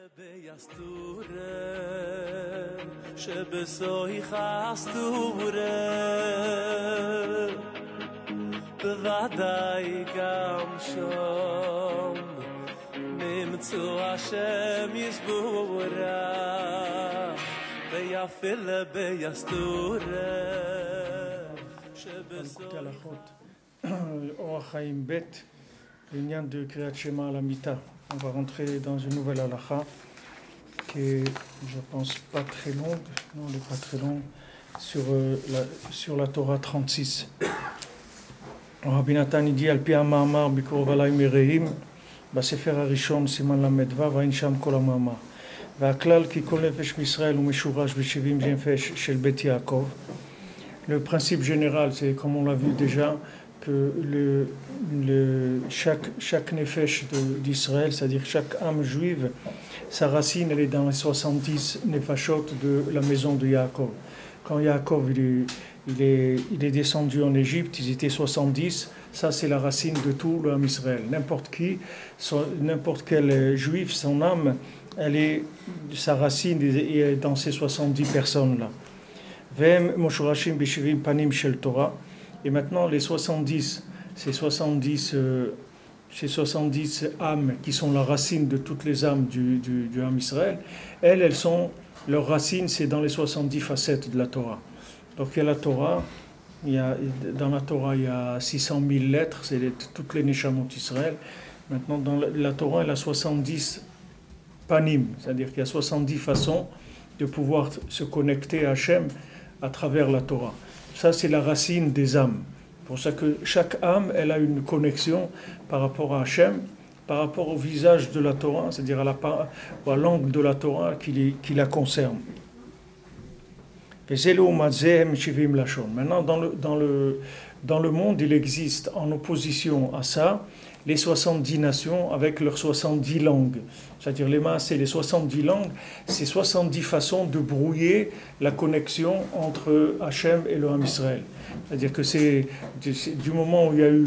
בוודאי גם שם נמצאו השם ישבורה ויפל ביסתורה écoutez הלכות אורח חיים ב' לעניין de קריאת שמע על המיטה. On va rentrer dans une nouvelle halakha qui est, je pense, pas très longue, non, elle n'est pas très longue, sur la Torah 36. רבי נתן הגיע על פי המאמר בקרוב עלי מרעים בספר הראשון סימן ל"ו ואין שם כל המאמר והכלל כי כל נפש מישראל הוא משורש ב-70 נפש של בית יעקב. Le principe général, c'est comme on l'a vu déjà, que chaque nefesh d'Israël, c'est-à-dire chaque âme juive, sa racine elle est dans les 70 nefashot de la maison de Yaakov. Quand Yaakov il est descendu en Égypte, ils étaient 70, ça c'est la racine de tout l'âme Israël. N'importe quel juif, son âme, sa racine est dans ces 70 personnes-là. Et maintenant les 70, ces 70 âmes qui sont la racine de toutes les âmes du âme Israël, elles sont, leur racine c'est dans les 70 facettes de la Torah. Donc il y a la Torah, dans la Torah il y a 600 000 lettres, c'est toutes les Neshamot d'Israël. Maintenant dans la Torah il y a 70 panim, c'est-à-dire qu'il y a 70 façons de pouvoir se connecter à Hachem à travers la Torah. Ça c'est la racine des âmes. C'est pour ça que chaque âme elle a une connexion par rapport à Hachem, par rapport au visage de la Torah, c'est-à-dire à la langue de la Torah qui la concerne. Maintenant, dans le monde, il existe en opposition à ça les 70 nations avec leurs 70 langues. C'est-à-dire les maasé, les 70 langues, c'est 70 façons de brouiller la connexion entre Hachem et le Ham Israël. C'est-à-dire que c'est du moment où il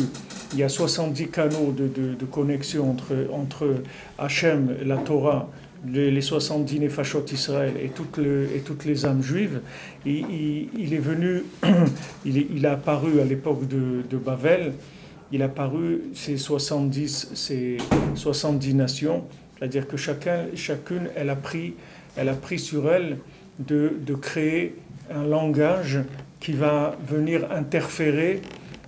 y a 70 canaux de connexion entre Hachem, la Torah, les 70 nefashot Israël et toutes les âmes juives, il est venu, il a apparu à l'époque de Bavel, il a apparu ces 70 nations, c'est-à-dire que chacune elle a pris sur elle de créer un langage qui va venir interférer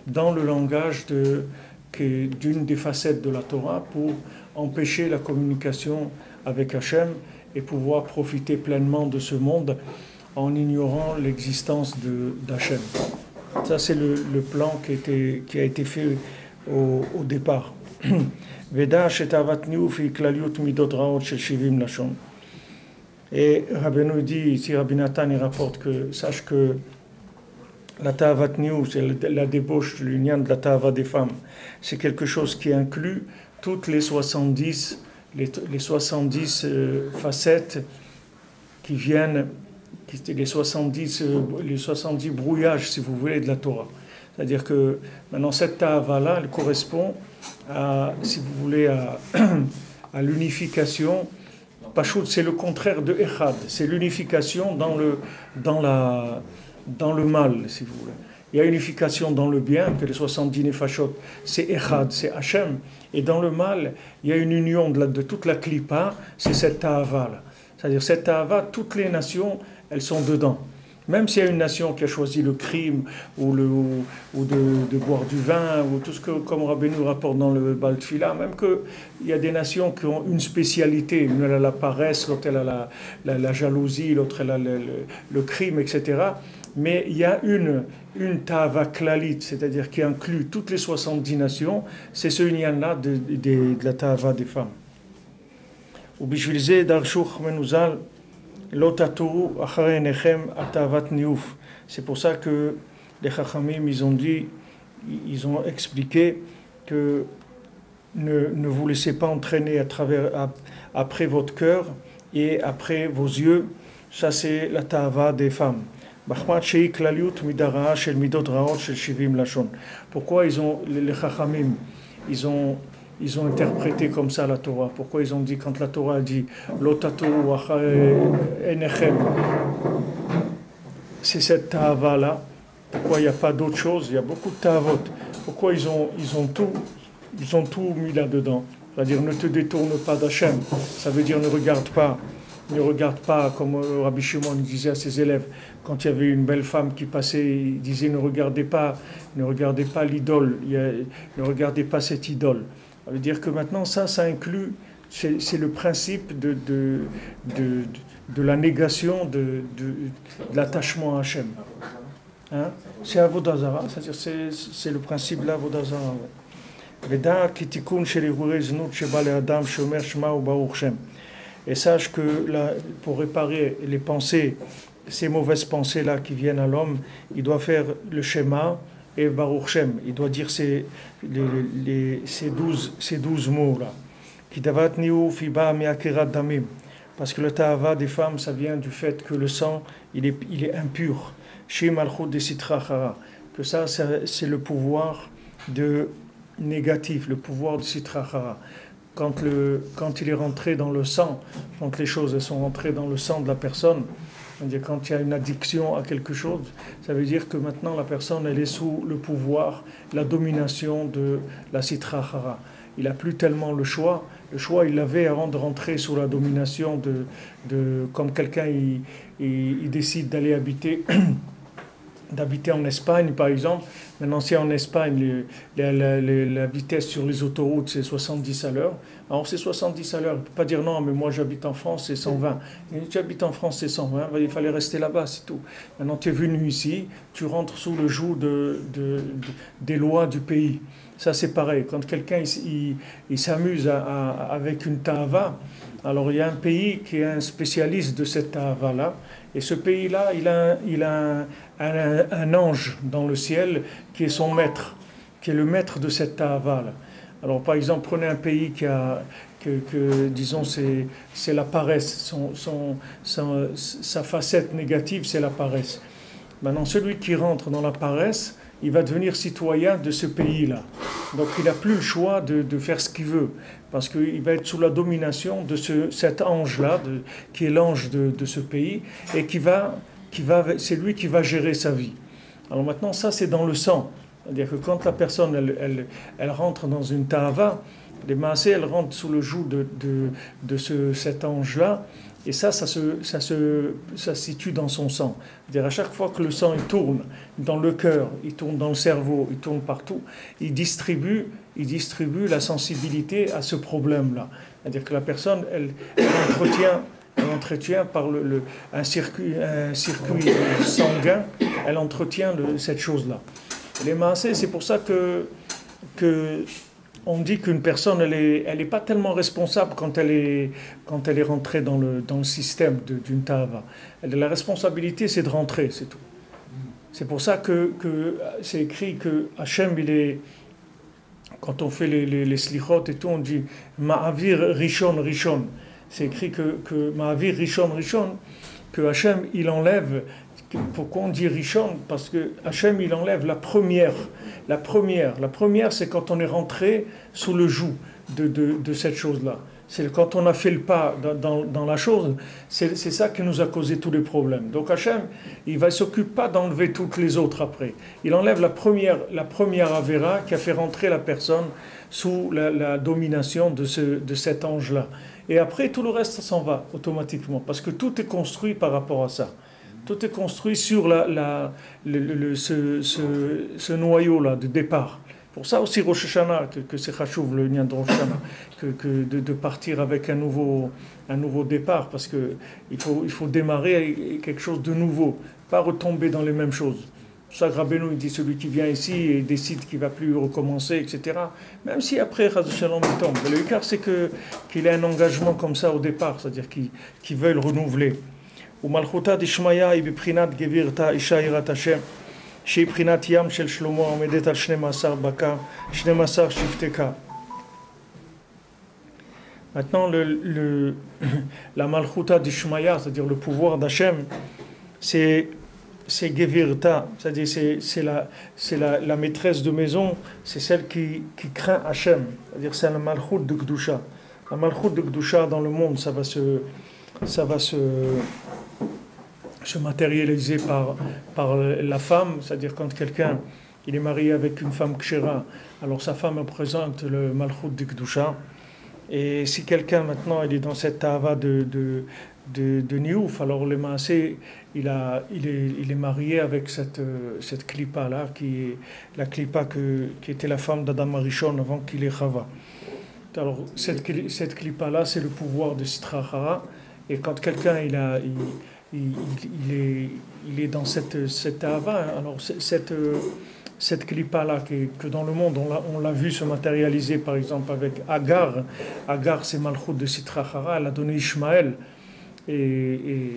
dans le langage d'une des facettes de la Torah pour empêcher la communication avec Hachem et pouvoir profiter pleinement de ce monde en ignorant l'existence d'Hachem. Ça c'est le plan qui a été fait au départ. Veda shetavat niouf iklaliut midot raot shel 70 lashon. Et Rabbeinu dit, ici Rabbi Nathan il rapporte que sache que la ta'avat niouf, c'est la débauche, l'union de la ta'ava des femmes, c'est quelque chose qui inclut toutes les 70 facettes qui viennent, les 70 brouillages, si vous voulez, de la Torah. C'est-à-dire que maintenant cette ta'ava-là, elle correspond à, si vous voulez, à l'unification. Pachout, c'est le contraire de Echad, c'est l'unification dans le mal, si vous voulez. Il y a unification dans le bien, que les 70 nefashot, c'est Echad, c'est Hachem. Et dans le mal, il y a une union de toute la Klippa, c'est cette Ta'ava-là. C'est-à-dire cette Ta'ava, toutes les nations, elles sont dedans. Même s'il y a une nation qui a choisi le crime, ou de boire du vin, ou tout ce que, comme Rabbeinu rapporte dans le Baal Tfila, même qu'il y a des nations qui ont une spécialité, une elle a la paresse, l'autre elle a la jalousie, l'autre elle a le crime, etc. Mais il y a une ta'ava klalit, c'est-à-dire qui inclut toutes les 70 nations, c'est ce union-là de la ta'ava des femmes. Ou bishvilze darshuch menuzal lotatu acharei nechem atavat niouf. C'est pour ça que les chachamim ils ont expliqué que ne vous laissez pas entraîner après votre cœur et après vos yeux. Ça c'est la ta'ava des femmes. Pourquoi les chachamim ils ont ils ont interprété comme ça la Torah. Pourquoi ils ont dit, quand la Torah dit Lotatu enechem, c'est cette ta'ava là. Pourquoi il n'y a pas d'autre chose? Il y a beaucoup de ta'avot. Pourquoi ils ont tout mis là-dedans? C'est-à-dire ne te détourne pas d'Hachem. Ça veut dire ne regarde pas comme Rabbi Shimon disait à ses élèves. Quand il y avait une belle femme qui passait, il disait ne regardez pas l'idole, ne regardez pas cette idole. Ça veut dire que maintenant ça inclut, c'est le principe de la négation de l'attachement à Hachem. Hein? C'est Avodah Zara, c'est-à-dire c'est le principe de l'Avodah Zara. Veda ki tikun shel irurei znut sheba le'adam sheomer shema u baruch Shem. Et sache que pour réparer les pensées, ces mauvaises pensées-là qui viennent à l'homme, il doit faire le Shema et Baruch Shem. Il doit dire ces 12 mots-là. Kitavat niu fiba miakerat damim. Parce que le ta'ava des femmes, ça vient du fait que le sang, il est impur. Shim al-chud de sitra chara. Que ça, c'est le pouvoir négatif, le pouvoir de sitra chara. Quand il est rentré dans le sang, quand les choses sont rentrées dans le sang de la personne, c'est-à-dire quand il y a une addiction à quelque chose, ça veut dire que maintenant la personne elle est sous le pouvoir, la domination de la sitra chara. Il n'a plus tellement le choix. Le choix, il l'avait avant de rentrer sous la domination comme quelqu'un il décide d'aller d'habiter en Espagne, par exemple. Maintenant, si en Espagne, la vitesse sur les autoroutes, c'est 70 à l'heure. Alors, c'est 70 à l'heure. Il ne peut pas dire non, mais moi, j'habite en France, c'est 120. Et tu habites en France, c'est 120. Il fallait rester là-bas, c'est tout. Maintenant, tu es venu ici, tu rentres sous le joug des lois du pays. Ça, c'est pareil. Quand quelqu'un il s'amuse avec une ta'ava, alors il y a un pays qui est un spécialiste de cette ta'ava-là. Et ce pays-là, il a un ange dans le ciel qui est son maître, qui est le maître de cette ta'ava-là. Alors, par exemple, prenez un pays disons, c'est la paresse. Sa facette négative, c'est la paresse. Maintenant, celui qui rentre dans la paresse, il va devenir citoyen de ce pays-là. Donc il n'a plus le choix de faire ce qu'il veut, parce qu'il va être sous la domination de cet ange-là, qui est l'ange de ce pays, et c'est lui qui va gérer sa vie. Alors maintenant, ça c'est dans le sang. C'est-à-dire que quand la personne, elle rentre dans une ta'ava, les maasés, elle rentre sous le joug de cet ange-là, et ça se situe dans son sang. C'est-à-dire à chaque fois que le sang il tourne dans le cœur, il tourne dans le cerveau, il tourne partout, il distribue la sensibilité à ce problème-là. C'est-à-dire que la personne, elle entretient par un circuit sanguin, elle entretient cette chose-là. Les maasés, c'est pour ça que on dit qu'une personne, elle est pas tellement responsable quand elle est rentrée dans le système d'une ta'ava. La responsabilité, c'est de rentrer, c'est tout. C'est pour ça que c'est écrit que Hachem, quand on fait les slichot et tout, on dit Ma'avir Rishon Rishon. C'est écrit que Ma'avir Rishon Rishon, que Hachem, il enlève. Pourquoi on dit Rishon? Parce que Hachem, il enlève la première. La première, c'est quand on est rentré sous le joug de cette chose-là. C'est quand on a fait le pas dans la chose, c'est ça qui nous a causé tous les problèmes. Donc Hachem, il ne s'occupe pas d'enlever toutes les autres après. Il enlève la première avéra qui a fait rentrer la personne sous la domination de cet ange-là. Et après, tout le reste, ça s'en va automatiquement. Parce que tout est construit par rapport à ça. Tout est construit sur ce noyau-là de départ. Pour ça aussi Rosh Hashanah, que c'est chachouv le lien de Rosh Hashanah, de partir avec un nouveau départ, parce qu'il faut démarrer quelque chose de nouveau, pas retomber dans les mêmes choses. Pour ça, Rabbeinu, il dit celui qui vient ici et décide qu'il ne va plus recommencer, etc. Même si après, Chas Shalom, il tombe. Le Ikar, c'est qu'il a un engagement comme ça au départ, c'est-à-dire qu'il veut le renouveler. ומלכותה דשמיא היא בבחינת גבירתה אישה יראת השם שהיא בחינת ים של שלמה עומדת על 12 בקע 12 שבטי. Maintenant la malchuta d'Ishmaya, c'est-à-dire le pouvoir d'Hachem, c'est c'est Gevirta, c'est-à-dire la maîtresse de maison, c'est celle qui craint Hachem, c'est-à-dire c'est la Malchut de Gdusha. La Malchut de Gdusha dans le monde, ça va se matérialiser par la femme, c'est-à-dire quand quelqu'un il est marié avec une femme kshera, alors sa femme représente le Malchut de Gdusha. Et si quelqu'un maintenant il est dans cette tava de Niouf, alors le Maasé, il est marié avec cette clipa-là, qui est la clipa qui était la femme d'Adam Arishon avant qu'il ait Chava. Alors cette clipa-là, c'est le pouvoir de Sitra Achara. Et quand quelqu'un il est dans cette tava, alors cette clipa-là, que dans le monde, on l'a vu se matérialiser, par exemple, avec Agar. Agar, c'est Malchut de Sitra Achara, elle a donné Ishmaël. Et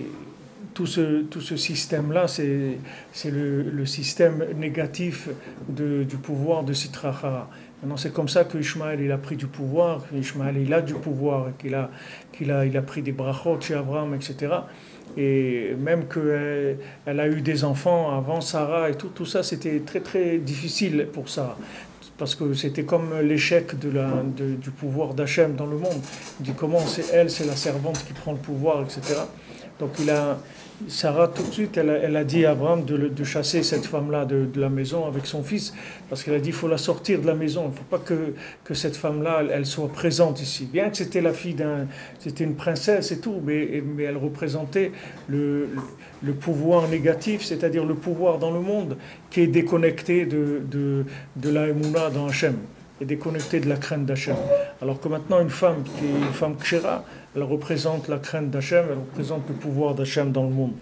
tout ce système-là, c'est le système négatif du pouvoir de Sitra Achara. Maintenant, c'est comme ça que Ishmaël il a pris du pouvoir, Ishmaël il a du pouvoir, qu'il a pris des brachot chez Abraham, etc. Et même qu'elle a eu des enfants avant Sarah et tout ça, c'était très très difficile pour Sarah. Parce que c'était comme l'échec du pouvoir d'Hachem dans le monde. Il dit comment c'est la servante qui prend le pouvoir, etc. Donc Sarah tout de suite, elle a dit à Abraham de chasser cette femme-là de la maison avec son fils, parce qu'elle a dit il faut la sortir de la maison, il ne faut pas que cette femme-là, elle soit présente ici. Bien que c'était la fille c'était une princesse et tout, mais elle représentait le pouvoir négatif, c'est-à-dire le pouvoir dans le monde qui est déconnecté de la Emouna dans Hachem, est déconnecté de la crainte d'Hachem. Alors que maintenant une femme qui est une femme kshera, elle représente la crainte d'Hachem, elle représente le pouvoir d'Hachem dans le monde.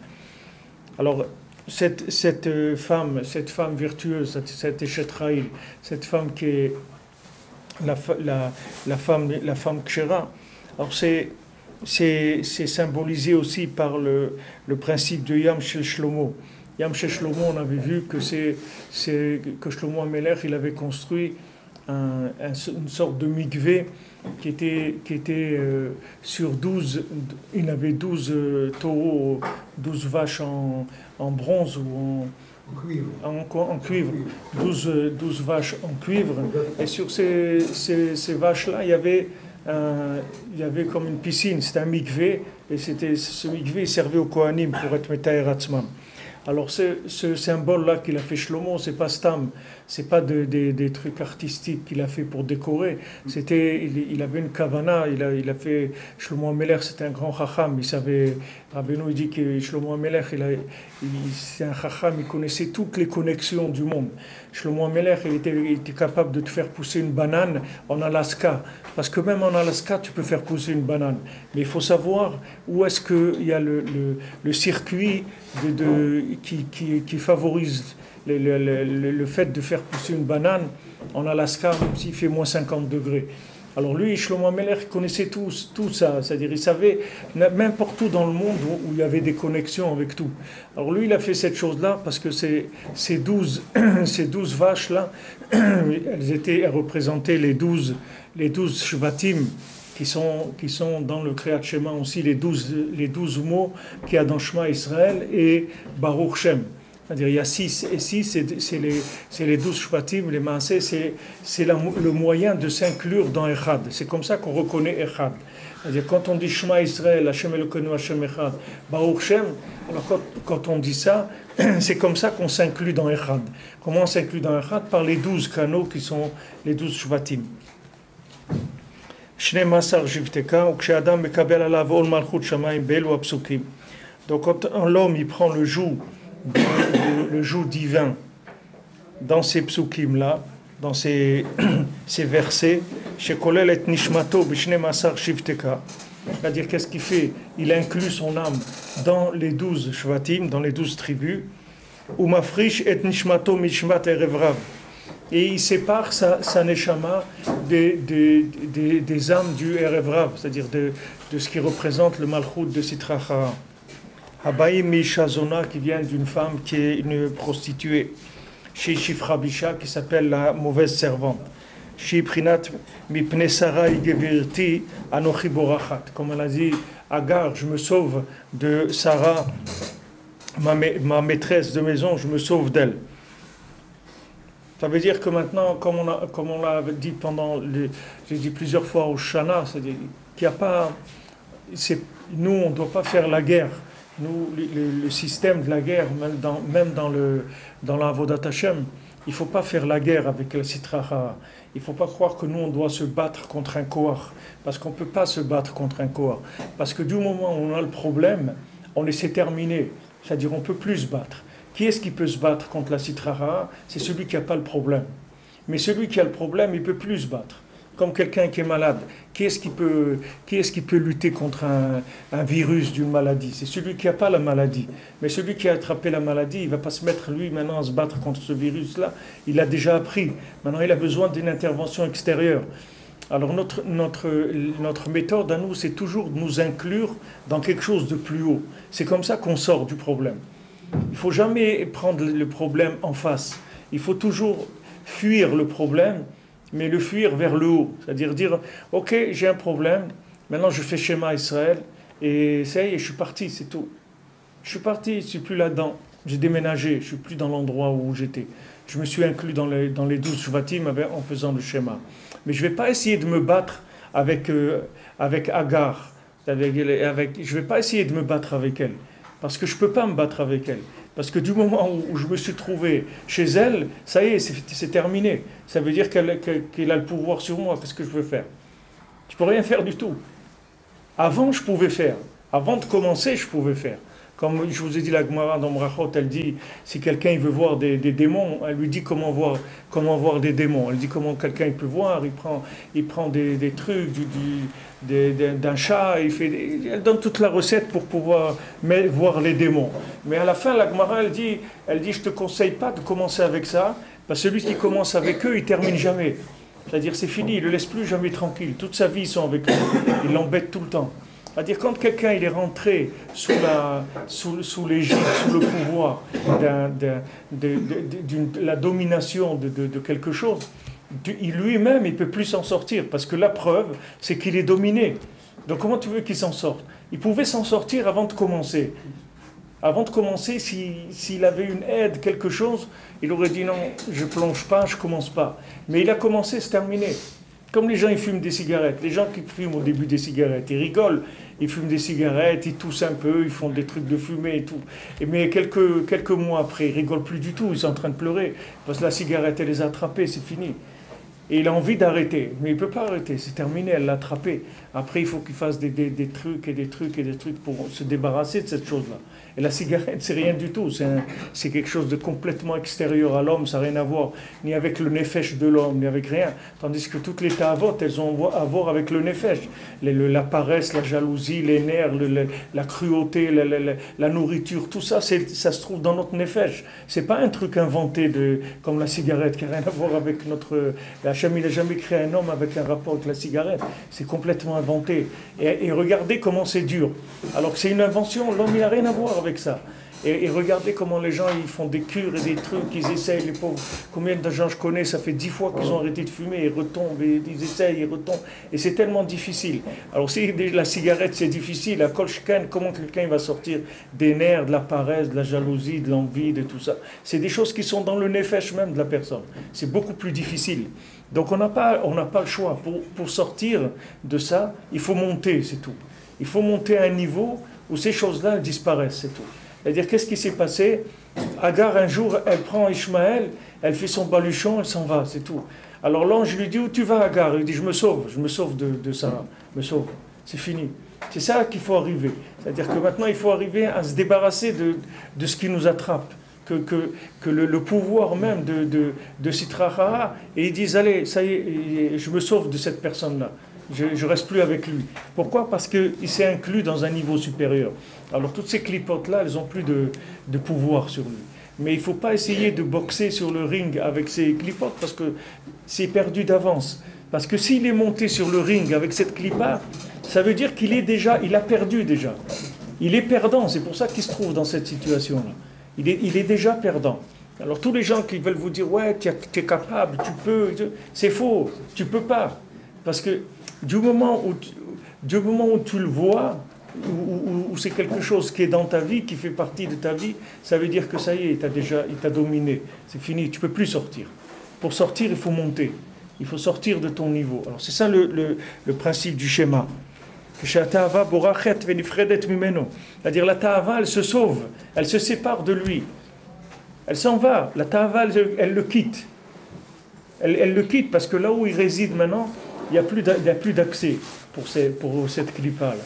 Alors, cette femme vertueuse, cette Eshet-Raïl, cette femme qui est la femme kshera, alors c'est symbolisé aussi par le principe de Yam Shel Shlomo. Yam Shel Shlomo, on avait vu que Shlomo HaMelech, il avait construit une sorte de mikvé qui était sur 12, il avait 12 taureaux, 12 vaches en bronze ou en cuivre, 12 vaches en cuivre, et sur ces vaches-là, il y avait comme une piscine, c'était un mikvé, et ce mikvé servait aux Kohanim pour être Metaher Atzmam. Alors ce symbole-là qu'il a fait Shlomo, c'est pas Stam, c'est pas des trucs artistiques qu'il a fait pour décorer. Il avait une kavana, il a fait Shlomo HaMelech, c'était un grand chacham. Il savait, Rabbeinu il dit que Shlomo HaMelech, c'est un chacham, il connaissait toutes les connexions du monde. Shlomo HaMelech, il était capable de te faire pousser une banane en Alaska, parce que même en Alaska, tu peux faire pousser une banane. Mais il faut savoir où est-ce qu'il y a le circuit qui favorise le fait de faire pousser une banane en Alaska, même s'il fait moins 50 degrés. Alors lui, Shlomo HaMelech, connaissait tout ça, c'est-à-dire il savait n'importe où dans le monde où il y avait des connexions avec tout. Alors lui, il a fait cette chose-là parce que ces 12 vaches-là, elles représentaient les 12 Shvatim qui sont dans le Kriyat Shema aussi, les 12 mots qu'il y a dans Shema Israël et Baruch Shem. C'est-à-dire il y a 6 et 6, c'est les 12 Shvatim, les Maaseh, c'est le moyen de s'inclure dans Echad. C'est comme ça qu'on reconnaît Echad. C'est-à-dire quand on dit Shema Israël, Hashem Elokeinu, Hashem Echad, Baruch Shem, alors quand on dit ça, c'est comme ça qu'on s'inclut dans Echad. Comment on s'inclut dans Echad? Par les 12 canaux qui sont les 12 Shvatim. Donc quand l'homme il prend le joug divin dans ces psukim là, dans ces versets, c'est-à-dire qu'est-ce qu'il fait? Il inclut son âme dans les 12 shvatim, dans les 12 tribus, et il sépare sa neshama des âmes du Erev Rav, c'est-à-dire de ce qui représente le malchut de Sitra Achara. Habaïm Mishazona, qui vient d'une femme qui est une prostituée. Chez Shifra Bisha, qui s'appelle la mauvaise servante. Chez Prinat Mipne Sarai Gevirti Anochi Borachat. Comme elle a dit, Agar, je me sauve de Sarah, ma maîtresse de maison, je me sauve d'elle. Ça veut dire que maintenant, comme on l'a dit j'ai dit plusieurs fois au Shana, c'est-à-dire qu'il n'y a pas, nous, on ne doit pas faire la guerre. Nous, le système de la guerre, même dans la Avodat Hashem, il ne faut pas faire la guerre avec la Sitra Achara. Il ne faut pas croire que nous, on doit se battre contre un Kohar. Parce qu'on ne peut pas se battre contre un Kohar. Parce que du moment où on a le problème, on essaie terminé. C'est-à-dire qu'on ne peut plus se battre. Qui est-ce qui peut se battre contre la Sitra Achara? C'est celui qui n'a pas le problème. Mais celui qui a le problème, il ne peut plus se battre. Comme quelqu'un qui est malade. Qui est-ce qui peut lutter contre un virus d'une maladie? C'est celui qui n'a pas la maladie. Mais celui qui a attrapé la maladie, il ne va pas se mettre lui maintenant à se battre contre ce virus-là. Il a déjà appris. Maintenant, il a besoin d'une intervention extérieure. Alors notre méthode à nous, c'est toujours de nous inclure dans quelque chose de plus haut. C'est comme ça qu'on sort du problème. Il ne faut jamais prendre le problème en face. Il faut toujours fuir le problème, mais le fuir vers le haut. C'est-à-dire dire, ok, j'ai un problème, maintenant je fais schéma Israël, et ça y est, je suis parti, c'est tout. Je suis parti, je ne suis plus là-dedans. J'ai déménagé, je ne suis plus dans l'endroit où j'étais. Je me suis inclus dans les 12 Shvatim en faisant le schéma. Mais je ne vais pas essayer de me battre avec Agar. Je ne vais pas essayer de me battre avec elle. Parce que je ne peux pas me battre avec elle. Parce que du moment où je me suis trouvé chez elle, ça y est, c'est terminé. Ça veut dire qu'elle a le pouvoir sur moi. Qu'est-ce que je veux faire? Je ne peux rien faire du tout. Avant, je pouvais faire. Avant de commencer, je pouvais faire. Comme je vous ai dit, la Gemara dans Brachot, elle dit, si quelqu'un veut voir des démons, elle lui dit comment voir des démons. Elle dit comment quelqu'un peut voir, il prend des trucs, d'un chat, elle donne toute la recette pour pouvoir voir les démons. Mais à la fin, la Gemara, elle dit, je ne te conseille pas de commencer avec ça, parce que celui qui commence avec eux, il ne termine jamais. C'est-à-dire, c'est fini, il ne le laisse plus jamais tranquille. Toute sa vie, ils sont avec lui. Ils l'embêtent tout le temps. C'est-à-dire, quand quelqu'un il est rentré sous l'égide, sous le pouvoir de la domination de quelque chose, lui-même, il ne peut plus s'en sortir, parce que la preuve, c'est qu'il est dominé. Donc comment tu veux qu'il s'en sorte? Il pouvait s'en sortir avant de commencer. Avant de commencer, s'il avait une aide, quelque chose, il aurait dit non, je ne plonge pas, je ne commence pas. Mais il a commencé, c'est terminé. Comme les gens, ils fument des cigarettes. Les gens qui fument au début des cigarettes, ils rigolent. Ils fument des cigarettes, ils toussent un peu, ils font des trucs de fumée et tout. Mais quelques mois après, ils rigolent plus du tout, ils sont en train de pleurer. Parce que la cigarette, elle les a attrapés, c'est fini. Et il a envie d'arrêter, mais il ne peut pas arrêter, c'est terminé, elle l'a attrapé. Après, il faut qu'il fasse des trucs et des trucs et des trucs pour se débarrasser de cette chose-là. Et la cigarette, c'est rien du tout, c'est quelque chose de complètement extérieur à l'homme, ça n'a rien à voir ni avec le nefesh de l'homme, ni avec rien. Tandis que toutes les ta'avot, elles ont à voir avec le nefesh. La paresse, la jalousie, les nerfs, la cruauté, la nourriture, tout ça, ça se trouve dans notre nefesh. C'est pas un truc inventé comme la cigarette, qui n'a rien à voir avec notre... Hachem, il n'a jamais créé un homme avec un rapport avec la cigarette. C'est complètement inventé. Et regardez comment c'est dur. Alors que c'est une invention, l'homme, il n'a rien à voir avec ça. Et regardez comment les gens, ils font des cures et des trucs, ils essayent, les pauvres. Combien de gens je connais, ça fait 10 fois qu'ils ont arrêté de fumer, ils retombent, et ils essayent, ils retombent. Et c'est tellement difficile. Alors si la cigarette, c'est difficile, la kolchkan, comment quelqu'un va sortir des nerfs, de la paresse, de la jalousie, de l'envie, de tout ça? C'est des choses qui sont dans le nefesh même de la personne. C'est beaucoup plus difficile. Donc on n'a pas le choix. Pour sortir de ça, il faut monter, c'est tout. Il faut monter à un niveau où ces choses-là elles disparaissent, c'est tout. C'est-à-dire, qu'est-ce qui s'est passé? Agar, un jour, elle prend Ishmaël, elle fait son baluchon, elle s'en va, c'est tout. Alors l'ange lui dit, où tu vas, Agar? Il dit, je me sauve de Sarah, je me sauve, c'est fini. C'est ça qu'il faut arriver. C'est-à-dire que maintenant, il faut arriver à se débarrasser de ce qui nous attrape. Que le pouvoir même de Sitra Achara, et ils disent, allez, ça y est, je me sauve de cette personne-là. Je ne reste plus avec lui. Pourquoi? Parce qu'il s'est inclus dans un niveau supérieur. Alors toutes ces clipotes-là, elles n'ont plus de pouvoir sur lui. Mais il ne faut pas essayer de boxer sur le ring avec ces clipotes, parce que c'est perdu d'avance. Parce que s'il est monté sur le ring avec cette clipa, ça veut dire qu'il a perdu déjà. Il est perdant, c'est pour ça qu'il se trouve dans cette situation-là. Il est déjà perdant. Alors tous les gens qui veulent vous dire, ouais, tu es capable, tu peux, c'est faux, tu ne peux pas. Parce que du moment où tu le vois, ou c'est quelque chose qui est dans ta vie, qui fait partie de ta vie, ça veut dire que ça y est, il t'a dominé, c'est fini, tu ne peux plus sortir. Pour sortir, il faut monter, il faut sortir de ton niveau. Alors c'est ça le principe du schéma. C'est-à-dire la ta'ava, elle se sauve, elle se sépare de lui. Elle s'en va, la ta'ava, elle le quitte. Elle le quitte parce que là où il réside maintenant, il n'y a plus d'accès pour cette clipa-là.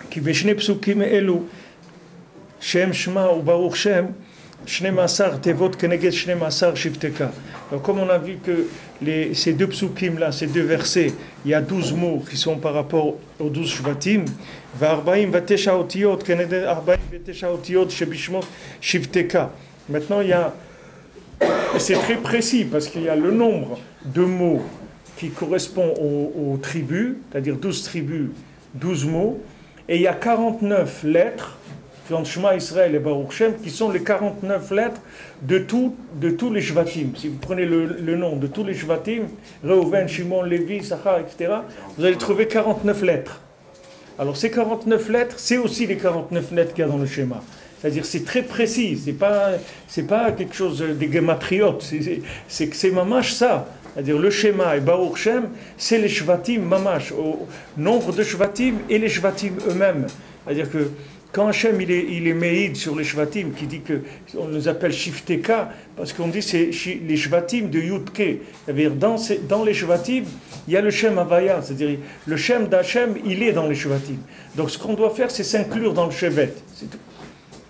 Qui beshne psukim elu, Shem Shema ou Baruch Shem, Shnemasar Tevot Keneged Shnemasar Shifteka. Donc comme on a vu que ces deux psukim-là, ces deux versets, il y a 12 mots qui sont par rapport aux 12 shvatim. Va'arbaim vatesha otiyot keneged arbaim vatesha otiyot shebishmot Shifteka. Maintenant il y a, et c'est très précis parce qu'il y a le nombre de mots qui correspond aux tribus, c'est-à-dire 12 tribus, 12 mots, et il y a 49 lettres, dans Shema Israël et Baruch Shem, qui sont les 49 lettres de tous les Shvatim. Si vous prenez le nom de tous les Shvatim, Reuven, Shimon, Lévi, Sachar, etc., vous allez trouver 49 lettres. Alors ces 49 lettres, c'est aussi les 49 lettres qu'il y a dans le schéma. C'est-à-dire c'est très précis, c'est pas quelque chose des gématriotes, c'est mamash ça. C'est-à-dire le schéma et Baruch Shem, c'est les Shvatim mamash, au nombre de Shvatim et les Shvatim eux-mêmes. C'est-à-dire que quand Hachem il est méïd sur les Shvatim, qui dit qu'on les appelle Shifteka, parce qu'on dit c'est les Shvatim de Yudke. C'est-à-dire dans les Shvatim, il y a le Shem Havaya, c'est-à-dire le Shem d'Hachem, il est dans les Shvatim. Donc ce qu'on doit faire, c'est s'inclure dans le Shevet. C'est tout.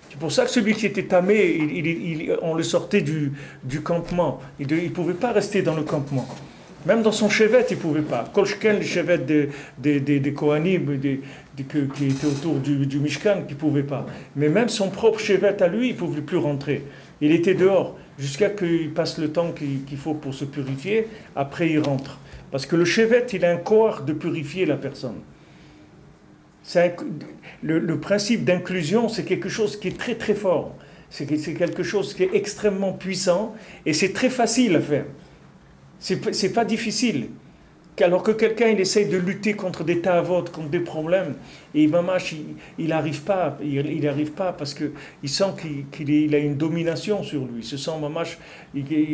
C'est pour ça que celui qui était tamé, on le sortait du campement. Il ne pouvait pas rester dans le campement. Même dans son chevet, il ne pouvait pas. Kolshken, le chevet des Kohanim qui étaient autour du Mishkan, qui ne pouvait pas. Mais même son propre chevet à lui, il ne pouvait plus rentrer. Il était dehors, jusqu'à qu'il passe le temps qu'il faut pour se purifier. Après, il rentre. Parce que le chevet, il a un corps de purifier la personne. Le principe d'inclusion, c'est quelque chose qui est très très fort. C'est quelque chose qui est extrêmement puissant et c'est très facile à faire. C'est pas difficile. Alors que quelqu'un il essaye de lutter contre des ta'avot, contre des problèmes, et mamash, il n'arrive pas parce qu'il sent qu'il a une domination sur lui. Il se sent mamash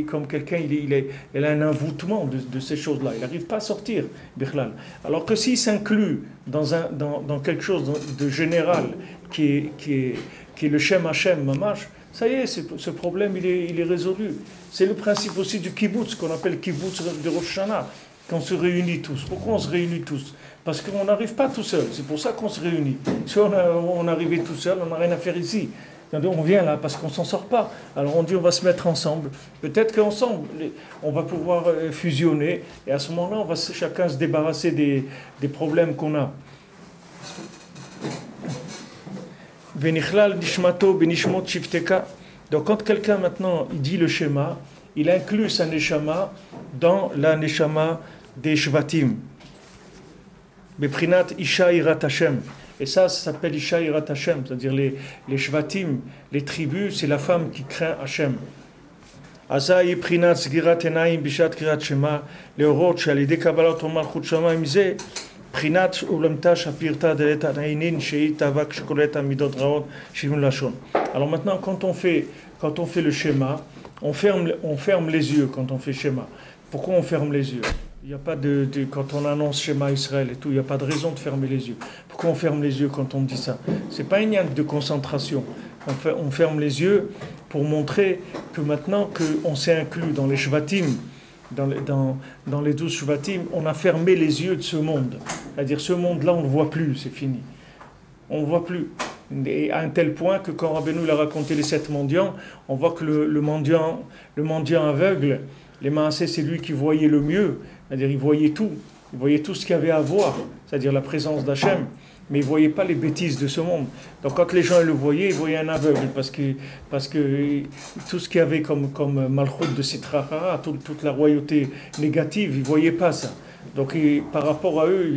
comme quelqu'un, il a un envoûtement de ces choses-là. Il n'arrive pas à sortir, Bichlal. Alors que s'il s'inclut dans quelque chose de général qui est le Shem Hashem mamash, ça y est, ce problème il est résolu. C'est le principe aussi du kibbutz, qu'on appelle kibbutz de Rosh Hashanah. Qu'on se réunit tous. Pourquoi on se réunit tous? Parce qu'on n'arrive pas tout seul. C'est pour ça qu'on se réunit. Si on arrivait tout seul, on n'a rien à faire ici. On vient là parce qu'on ne s'en sort pas. Alors on dit on va se mettre ensemble. Peut-être qu'ensemble, on va pouvoir fusionner. Et à ce moment-là, on va chacun se débarrasser des problèmes qu'on a. Donc quand quelqu'un maintenant il dit le schéma, il inclut sa neshama dans la neshama des shvatim. Beprinat Isha Irat Hashem. Et ça s'appelle Isha Irat Hashem, c'est-à-dire les shvatim, les tribus, c'est la femme qui craint Hashem. Azai Prinat Zgirat Enaim Bishat Kirat Shema, Leorot Shalide Kabbalat Malchut Shamayim Ze, Prinat Ulamta Shapirta Delet Anainin Shei Tavak Shkolet Amidot Raot Shivun Lashon. Alors maintenant, quand on fait le schéma, on ferme les yeux quand on fait schéma. Pourquoi on ferme les yeux? Il n'y a pas quand on annonce schéma Israël et tout, il n'y a pas de raison de fermer les yeux. Pourquoi on ferme les yeux quand on dit ça? C'est pas une de concentration. On ferme les yeux pour montrer que maintenant qu'on s'est inclus dans les shvatim, dans les 12 shvatim, on a fermé les yeux de ce monde. C'est-à-dire ce monde-là, on ne le voit plus, c'est fini. On ne le voit plus. Et à un tel point que quand Rabbeinu a raconté les 7 mendiants, on voit que le mendiant aveugle, les Maaseh, c'est lui qui voyait le mieux, c'est-à-dire il voyait tout ce qu'il y avait à voir, c'est-à-dire la présence d'Hachem, mais il ne voyait pas les bêtises de ce monde. Donc quand les gens le voyaient, ils voyaient un aveugle, parce que tout ce qu'il y avait comme Malchut de Sitra Achara, toute la royauté négative, ils ne voyaient pas ça. Donc par rapport à eux,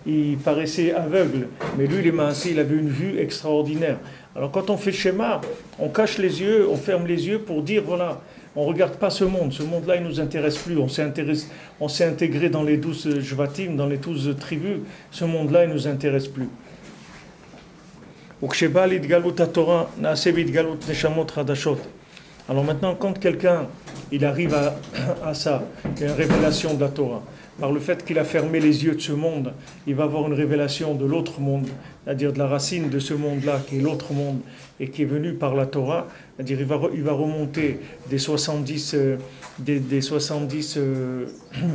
il paraissait aveugle. Mais lui, les Maaseh, il avait une vue extraordinaire. Alors quand on fait le schéma, on cache les yeux, on ferme les yeux pour dire, voilà, on ne regarde pas ce monde. Ce monde-là, il ne nous intéresse plus. On s'est intégré dans les 12 Shvatim, dans les 12 tribus. Ce monde-là, il ne nous intéresse plus. וכשבא להתגלות התורה, נעשה בהתגלות נשמות חדשות. Alors maintenant, quand quelqu'un il arrive à ça, il y a une révélation de la Torah. Par le fait qu'il a fermé les yeux de ce monde, il va avoir une révélation de l'autre monde, c'est-à-dire de la racine de ce monde-là, qui est l'autre monde, et qui est venu par la Torah. C'est-à-dire il va remonter des 70,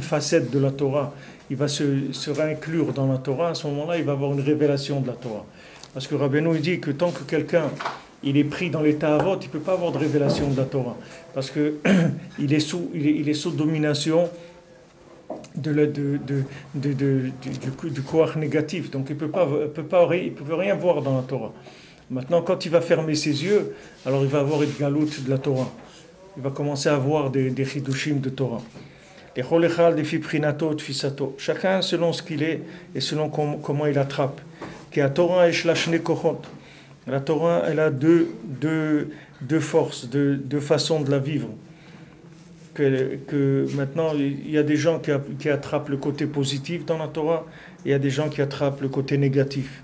facettes de la Torah. Il va se réinclure dans la Torah. À ce moment-là, il va avoir une révélation de la Torah. Parce que Rabbeinu il dit que tant que quelqu'un il est pris dans l'état avot, il ne peut pas avoir de révélation de la Torah. Parce qu'il est sous domination du koach négatif. Donc il ne peut rien voir dans la Torah. Maintenant, quand il va fermer ses yeux, alors il va avoir une galoute de la Torah. Il va commencer à avoir des chidushim de Torah. Chacun selon ce qu'il est et selon comment il attrape. La Torah, elle a deux forces, deux façons de la vivre. Que maintenant, il y a des gens qui attrapent le côté positif dans la Torah, et il y a des gens qui attrapent le côté négatif.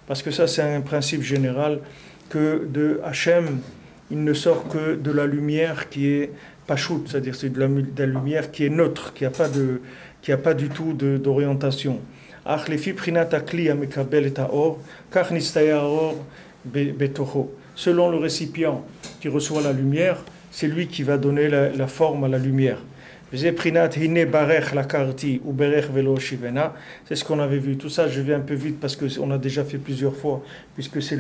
Parce que ça, c'est un principe général, que de Hachem, il ne sort que de la lumière qui est pashut, c'est-à-dire c'est de la lumière qui est neutre, qui n'a pas du tout d'orientation. Selon le récipient qui reçoit la lumière, c'est lui qui va donner la forme à la lumière. C'est ce qu'on avait vu. Tout ça, je vais un peu vite parce qu'on a déjà fait plusieurs fois, puisque c'est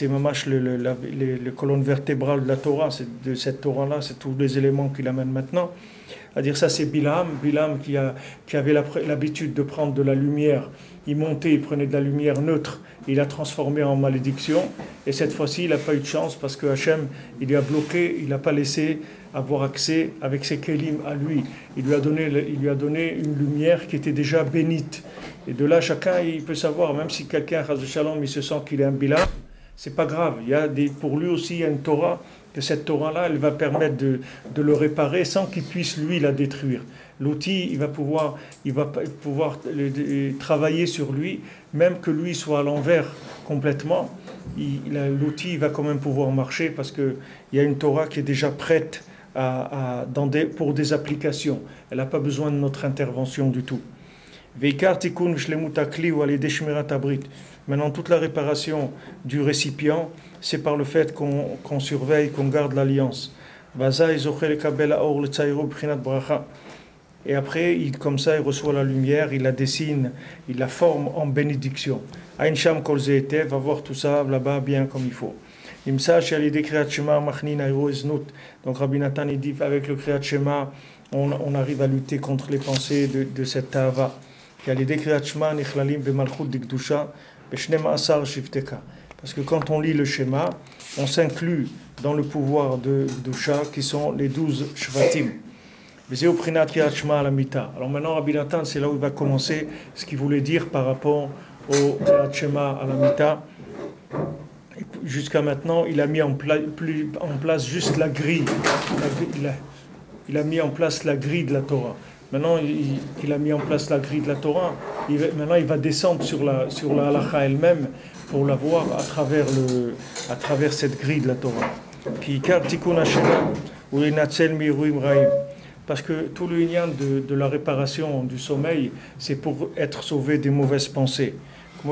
mamash les colonnes vertébrales de la Torah, de cette Torah-là, c'est tous les éléments qu'il amène maintenant. C'est-à-dire ça, c'est Bilam qui avait l'habitude de prendre de la lumière. Il montait, il prenait de la lumière neutre, il l'a transformée en malédiction. Et cette fois-ci, il n'a pas eu de chance parce que Hachem, il lui a bloqué, il n'a pas laissé avoir accès avec ses kelim à lui. Il lui a donné une lumière qui était déjà bénite. Et de là, chacun, il peut savoir, même si quelqu'un, Chas Shalom, il se sent qu'il est un Bilam, c'est pas grave. Pour lui aussi, il y a une Torah, que cette Torah-là, elle va permettre de le réparer sans qu'il puisse, lui, la détruire. L'outil, il va pouvoir travailler sur lui, même que lui soit à l'envers complètement. L'outil va quand même pouvoir marcher parce qu'il y a une Torah qui est déjà prête pour des applications. Elle n'a pas besoin de notre intervention du tout. Maintenant, toute la réparation du récipient, c'est par le fait qu'on surveille, qu'on garde l'alliance. Et après, comme ça, il reçoit la lumière, il la dessine, il la forme en bénédiction. Aïncham Kol Ze'etev va voir tout ça là-bas bien comme il faut. Donc Rabbi Nathan il dit avec le Kriyat Shema, on arrive à lutter contre les pensées de cette Tava. Parce que quand on lit le schéma, on s'inclut dans le pouvoir de Gdusha qui sont les 12 Shvatim. Alors maintenant, Rabbi Nathan, c'est là où il va commencer ce qu'il voulait dire par rapport au Kriyat Shema à la Mita. Jusqu'à maintenant, il a mis en place juste la grille. Il a mis en place la grille de la Torah. Maintenant qu'il a mis en place la grille de la Torah, maintenant il va descendre sur la halakha elle-même pour la voir à travers cette grille de la Torah. Parce que tout le lien de la réparation du sommeil, c'est pour être sauvé des mauvaises pensées. Comme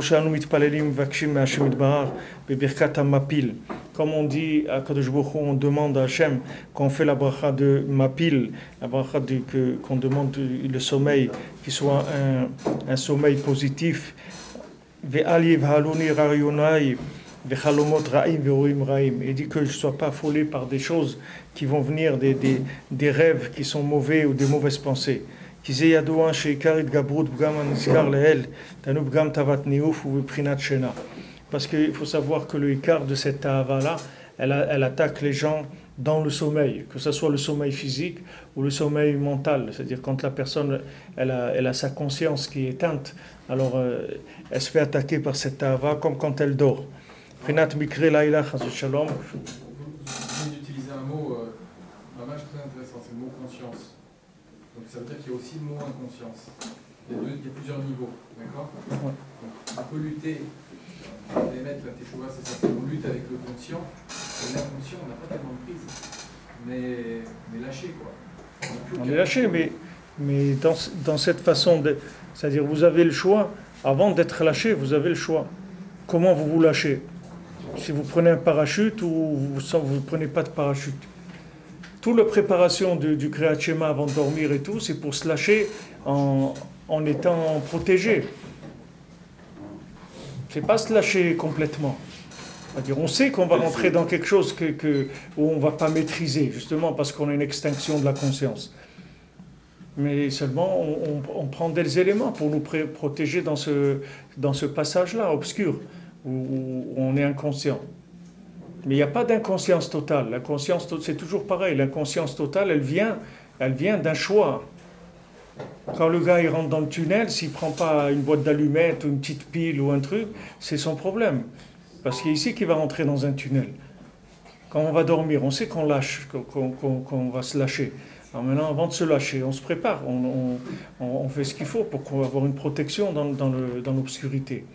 on dit à Kadosh Baruch Hu, on demande à Hachem, quand on fait la bracha de Mapil, la bracha qu'on demande le sommeil, qui soit un sommeil positif. Il dit que je ne sois pas affolé par des choses qui vont venir, des rêves qui sont mauvais ou des mauvaises pensées. Parce qu'il faut savoir que le ikar de cette tahava-là, elle attaque les gens dans le sommeil, que ce soit le sommeil physique ou le sommeil mental. C'est-à-dire quand la personne elle a sa conscience qui est éteinte, alors elle se fait attaquer par cette tahava comme quand elle dort. Prinat mikre laïla chas shalom. Vous venez d'utiliser un mot très intéressant, c'est le mot conscience. Donc ça veut dire qu'il y a aussi le mot inconscience. il y a plusieurs niveaux, d'accord? Ouais. On peut lutter, les maîtres, la teshuva, c'est ça, on lutte avec le conscient, et l'inconscient, on n'a pas tellement de prise, mais lâché, quoi. On est lâché, mais dans cette façon, c'est-à-dire vous avez le choix, avant d'être lâché, vous avez le choix. Comment vous vous lâchez? Si vous prenez un parachute ou vous ne prenez pas de parachute. Toute la préparation du Kriyat Shema avant de dormir et tout, c'est pour se lâcher en étant protégé. C'est pas se lâcher complètement. C'est-à-dire, on sait qu'on va rentrer dans quelque chose où on ne va pas maîtriser, justement parce qu'on a une extinction de la conscience. Mais seulement, on prend des éléments pour nous protéger dans ce passage-là, obscur, où on est inconscient. Mais il n'y a pas d'inconscience totale. L'inconscience, c'est toujours pareil. L'inconscience totale, elle vient d'un choix. Quand le gars il rentre dans le tunnel, s'il ne prend pas une boîte d'allumettes ou une petite pile ou un truc, c'est son problème. Parce qu'il est ici qu'il va rentrer dans un tunnel. Quand on va dormir, on sait qu'on lâche, qu'on va se lâcher. Alors maintenant, avant de se lâcher, on se prépare, on fait ce qu'il faut pour avoir une protection dans l'obscurité.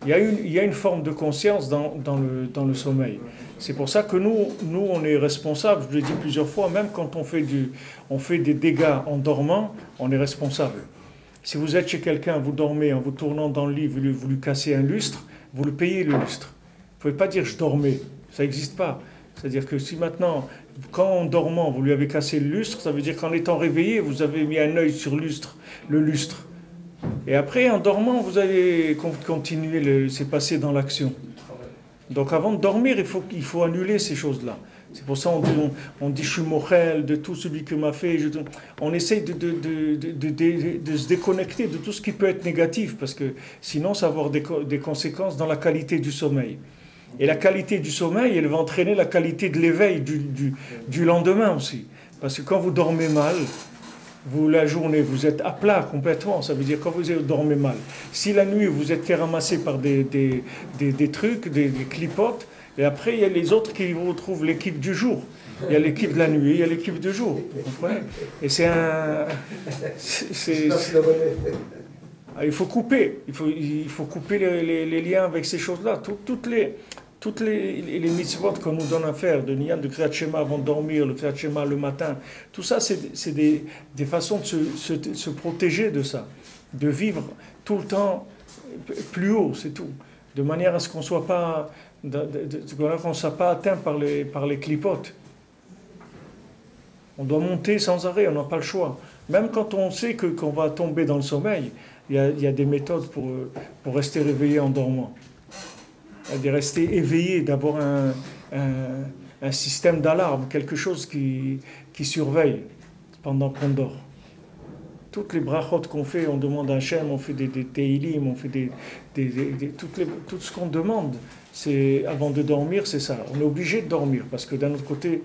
Il y a une forme de conscience dans le sommeil. C'est pour ça que nous, on est responsables, je l'ai dit plusieurs fois, même quand on fait des dégâts en dormant, on est responsable. Si vous êtes chez quelqu'un, vous dormez, en vous tournant dans le lit, vous lui cassez un lustre, vous le payez le lustre. Vous ne pouvez pas dire je dormais, ça n'existe pas. C'est-à-dire que si maintenant, quand en dormant, vous lui avez cassé le lustre, ça veut dire qu'en étant réveillé, vous avez mis un œil sur le lustre. Et après, en dormant, vous allez continuer, c'est passé dans l'action. Donc avant de dormir, il faut annuler ces choses-là. C'est pour ça on dit je suis mochel de tout celui que m'a fait. On essaye de se déconnecter de tout ce qui peut être négatif, parce que sinon ça va avoir des conséquences dans la qualité du sommeil. Et la qualité du sommeil, elle va entraîner la qualité de l'éveil du lendemain aussi. Parce que quand vous dormez mal, la journée, vous êtes à plat complètement. Ça veut dire quand vous dormez mal. Si la nuit, vous êtes fait ramasser par des trucs, des clipotes, et après, il y a les autres qui vous retrouvent l'équipe du jour. Il y a l'équipe de la nuit, il y a l'équipe du jour. Vous comprenez? Et il faut couper. Il faut couper les liens avec ces choses-là. Toutes les mitzvot qu'on nous donne à faire, de Niyan, de Kriyat Shema avant de dormir, le Kriyat Shema le matin, tout ça, c'est des façons de se protéger de ça, de vivre tout le temps plus haut, c'est tout, de manière à ce qu'on ne soit pas atteint par les clipotes. On doit monter sans arrêt, on n'a pas le choix. Même quand on sait qu'on va tomber dans le sommeil, il y a des méthodes pour rester réveillé en dormant. De rester éveillé, d'avoir un système d'alarme, quelque chose qui surveille pendant qu'on dort. Toutes les brachot qu'on fait, on demande à Hachem, on fait des teilim, on fait tout ce qu'on demande. C'est avant de dormir, c'est ça. On est obligé de dormir parce que d'un autre côté,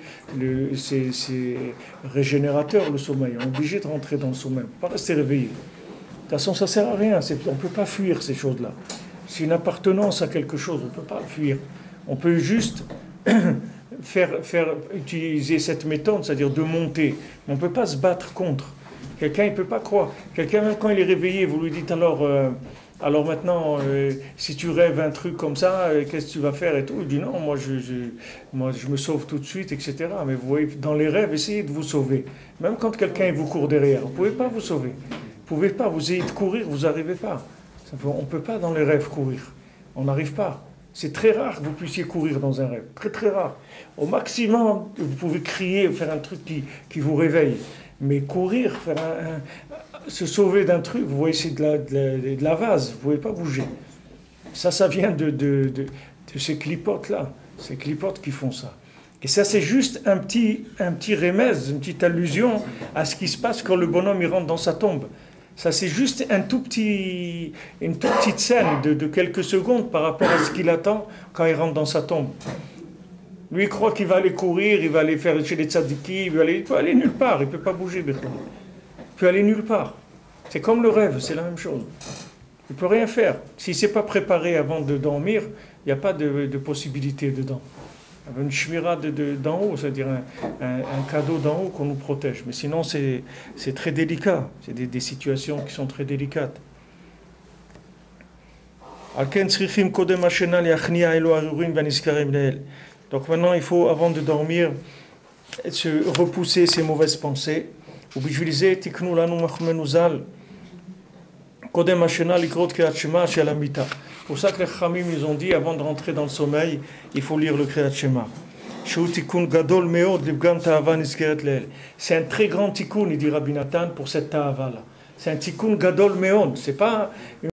c'est régénérateur le sommeil. On est obligé de rentrer dans le sommeil, pas rester réveillé. De toute façon, ça ne sert à rien. On ne peut pas fuir ces choses-là. C'est une appartenance à quelque chose, on ne peut pas le fuir. On peut juste utiliser cette méthode, c'est-à-dire de monter. Mais on ne peut pas se battre contre. Quelqu'un, il ne peut pas croire. Quelqu'un, même quand il est réveillé, vous lui dites alors maintenant, si tu rêves un truc comme ça, qu'est-ce que tu vas faire et tout? Il dit non, moi je me sauve tout de suite, etc. Mais vous voyez, dans les rêves, essayez de vous sauver. Même quand quelqu'un vous court derrière, vous ne pouvez pas vous sauver. Vous ne pouvez pas, vous essayez de courir, vous n'arrivez pas. On ne peut pas dans les rêves courir. On n'arrive pas. C'est très rare que vous puissiez courir dans un rêve. Très très rare. Au maximum, vous pouvez crier, faire un truc qui vous réveille. Mais courir, se sauver d'un truc, vous voyez, c'est de la vase. Vous ne pouvez pas bouger. Ça vient de ces clipotes-là. Ces clipotes qui font ça. Et ça, c'est juste un petit remèze, une petite allusion à ce qui se passe quand le bonhomme il rentre dans sa tombe. Ça, c'est juste une toute petite scène de quelques secondes par rapport à ce qu'il attend quand il rentre dans sa tombe. Lui, il croit qu'il va aller courir, il va aller faire chez les tzadiki, il peut aller nulle part, il ne peut pas bouger. Il peut aller nulle part. C'est comme le rêve, c'est la même chose. Il ne peut rien faire. S'il ne s'est pas préparé avant de dormir, il n'y a pas de possibilité dedans. Une shmira d'en haut, c'est-à-dire un cadeau d'en haut qu'on nous protège. Mais sinon, c'est très délicat. C'est des situations qui sont très délicates. Donc maintenant, il faut, avant de dormir, se repousser ces mauvaises pensées. C'est pour ça que les Khamim ils ont dit, avant de rentrer dans le sommeil, il faut lire le Kriyat Shema. C'est un très grand tikkun, il dit Rabbi Nathan, pour cette ta'ava là. C'est un tikkun gadol meod. C'est pas